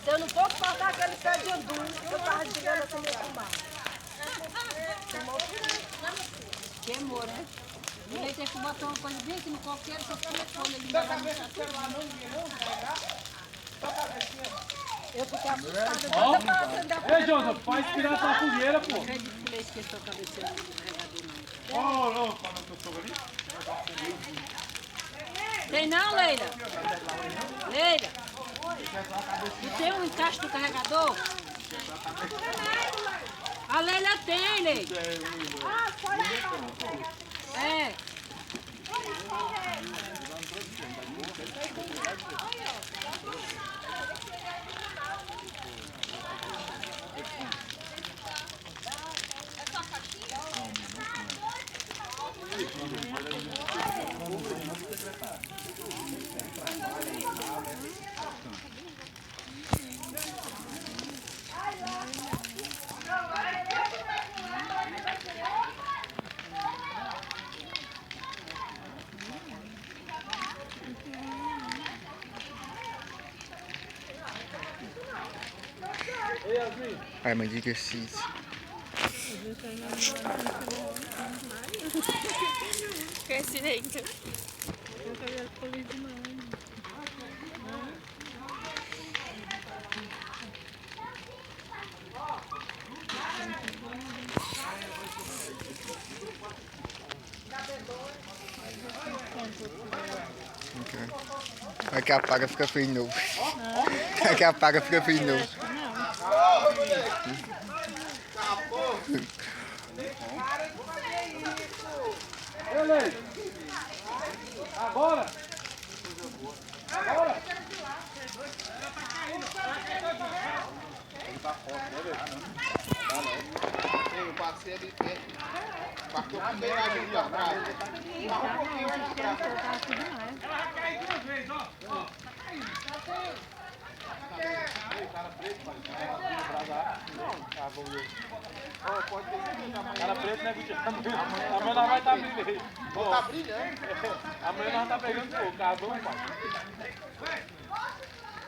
Se eu não for cortar aquele pé de andu, eu tava desligando essa minha fumaça. Queimou, né? O leite é que botou uma coisa bem aqui no coqueiro, só fica folha ali. Eu fiquei assustada. Ei, Joseph, faz tirar essa fogueira, pô. Não acredito que o leite esqueceu a cabeça do regador, não. Ó, não, para o teu sogro ali. Tem não, Leila? Leila? Não tem um encaixe do carregador? A Leila tem, Leila. Ah, só então. É. Arma de exercício. Crescimento. Vai que apaga, fica frio de novo. Vai que apaga, fica frio de novo. Ele! Agora! Agora! Ele tá forte, né, velho? Tá não. Eu passei ali perto. Passou primeiro ali atrás. Um pouquinho mais atrás. Ela vai cair duas vezes, ó. Ó, tá caindo. O cara preto, não, pode ter. Cara preto, né, Gutiérrez? Amanhã nós vai estar brilhando. Tá brilhando? Amanhã nós tá pegando fogo, casou, pai.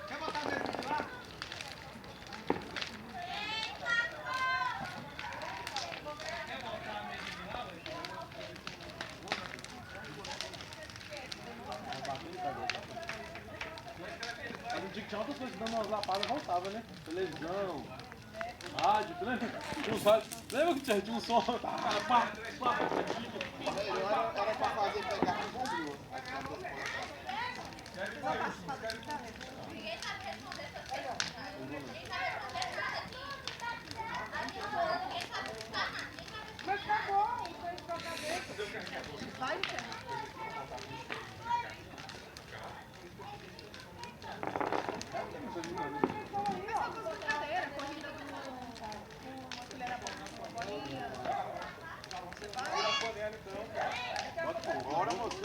Quer botar dentro de lá? No dia que tinha outras coisas dando umas lapadas, voltava, né? Televisão, rádio, tu lembra? Tinha uns rádios. Lembra que tinha um som? Pá. Era pra fazer pegar com bombril. Mas acabou, vai, Bora, moço.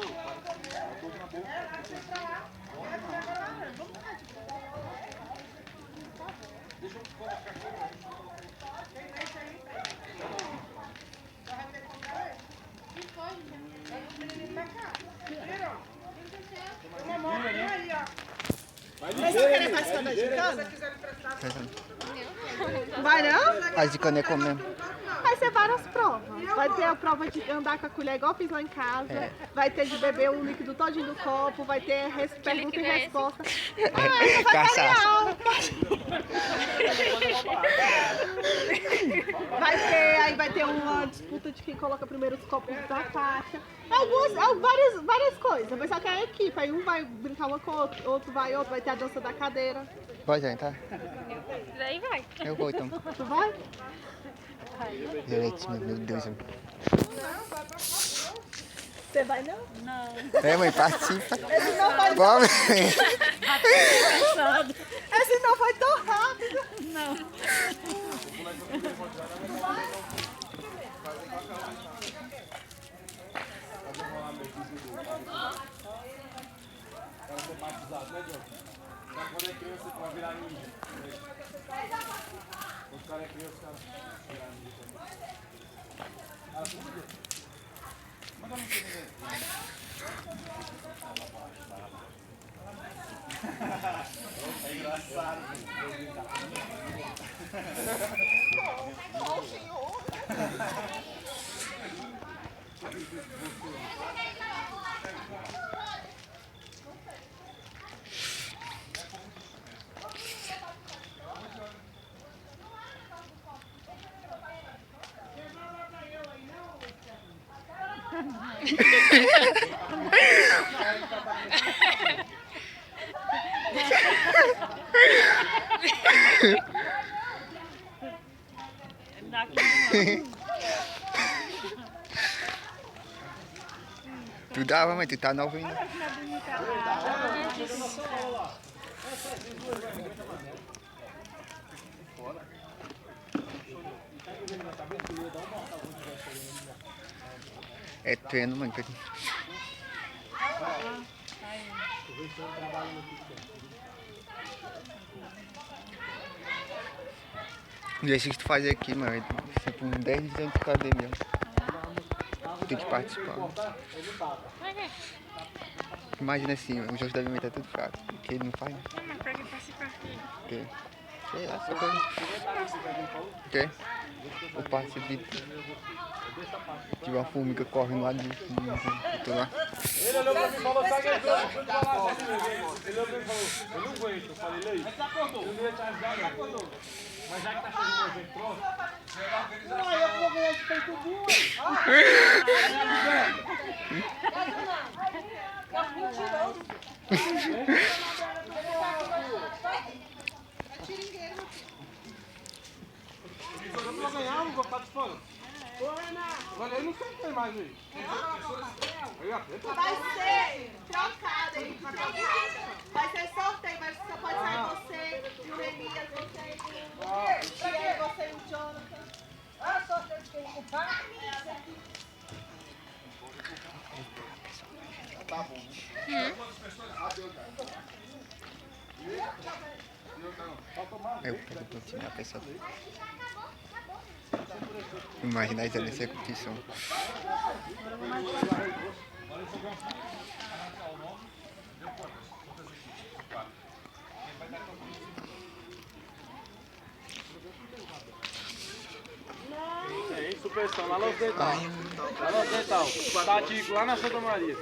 Deixa eu colocar aqui. Quem deixa aí? Vai ter que comprar ele? Que foi, gente? Vai o menino pra cá. Viram? Uma mão aí, ó. Mas você quer fazer cana de cana? Se quiser emprestar, não vai não? Faz de caneco mesmo. Vai ser várias provas. Vai ter a prova de andar com a colher igual eu fiz lá em casa. Vai ter de beber o líquido todinho do copo. Vai ter pergunta e resposta. Ah, vai Cachaça. Vai ter uma disputa de quem coloca primeiro os copos da caixa. Várias coisas. O pessoal quer a equipe. Aí um vai brincar uma com o outro, outro vai ter a dança da cadeira. Pode entrar? Daí vai. Eu vou então. Tu vai? Gente, meu Deus. Você vai não? É, mãe, participa. Esse não vai Vamos. Esse não foi tão rápido. Não. Quando é criança, você vai virar ninja. Quando o cara é criança, o cara vai virar ninja. Manda no Tu dava, mas tu tá novo ainda. É treino, mano. O exercício que tu faz aqui, mano, é tipo uns 10 anos de academia. Tem que participar. Imagina assim, o Jorge devem estar tudo fraco. Porque ele não faz. Mas pra que participar aqui? Porque, sei lá, só coisa. O quê? Eu participo de uma formiga correndo lá de lá. Ele olhou pra mim e falou, sabe que eu fui falar assim, ele olhou pra mim e falou, eu não aguento, eu falei, Lei, eu não ia te ajudar não. Mas já que tá chegando o pronto, eu vou ganhar de peito bom, eu vou ganhar, não vou ficar de fora. Olha, eu não sei quem mais aí. Vai ser trocado, hein? Vai ser sorteio, mas só pode sair você e o Elias, você e você e o Jonathan. Ah, sorteio de quem? O pai? Tá bom. Eu quero continuar com essa. Imagina isso nessa competição. Tem, supressão, lá no Ocidental. Lá no Ocidental. Tatico, lá na Santa Maria.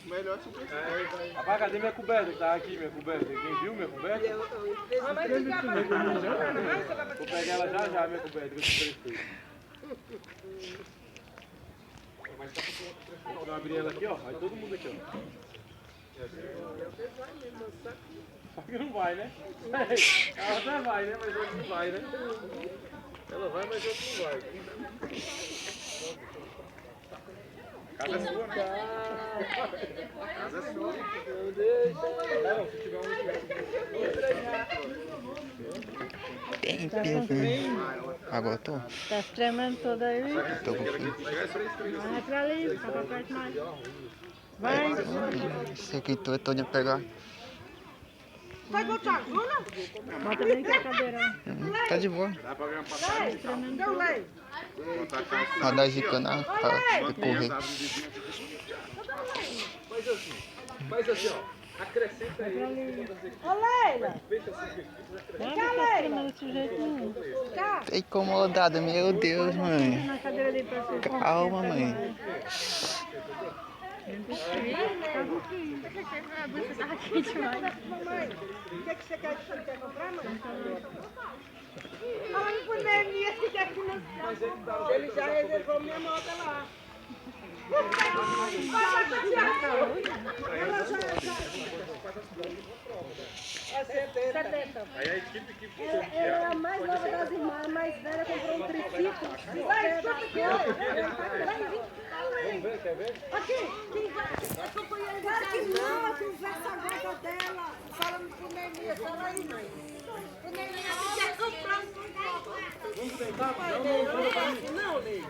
Melhor super. Rapaz, cadê minha coberta? Que tá aqui, minha coberta. Quem viu minha coberta? Vou pegar ela já, minha coberta, que eu te prestei. Vou abrir ela aqui, ó. Vai todo mundo aqui, ó. Só que não vai, né? Ela até vai, né? Mas outro não vai, né? Ela vai, mas outro não vai. Casa é sua, né? Casa é sua. Não deixa. Não, se tiver Tem peso. Agora eu tô. Tá tremendo toda aí? Tô com frio. Vai pra ali, tá pra perto mais. Sei que tu é todo a pegar. Vai botar agora? Bota bem com a cadeira. Tá de boa. Dá pra ganhar uma passagem? Não, Lei. Rodar gicando pra correr. Faz assim, ó. Acrescenta aí. Ô, Leila. Não tá tremendo desse jeito nenhum. Tô incomodada, meu Deus, mãe. Na cadeira dele pra você. Calma, mãe. A bucha tava quente demais. Mamãe, o que você quer? Você quer comprar, mãe? Fala pro Nemias que quer financiar. Ele já reservou minha moto lá. Aí a equipe que Ela é a mais nova das irmãs, a mais velha, comprou um triciclo. Vai, Vamos ver, quer ver? aqui, quem vai? É companheira de casa. Não, conversa agora dela. Falando pro Nemias, fala aí, mãe. O Nemias quer comprar um. Vamos tentar? Não, Não, Ney.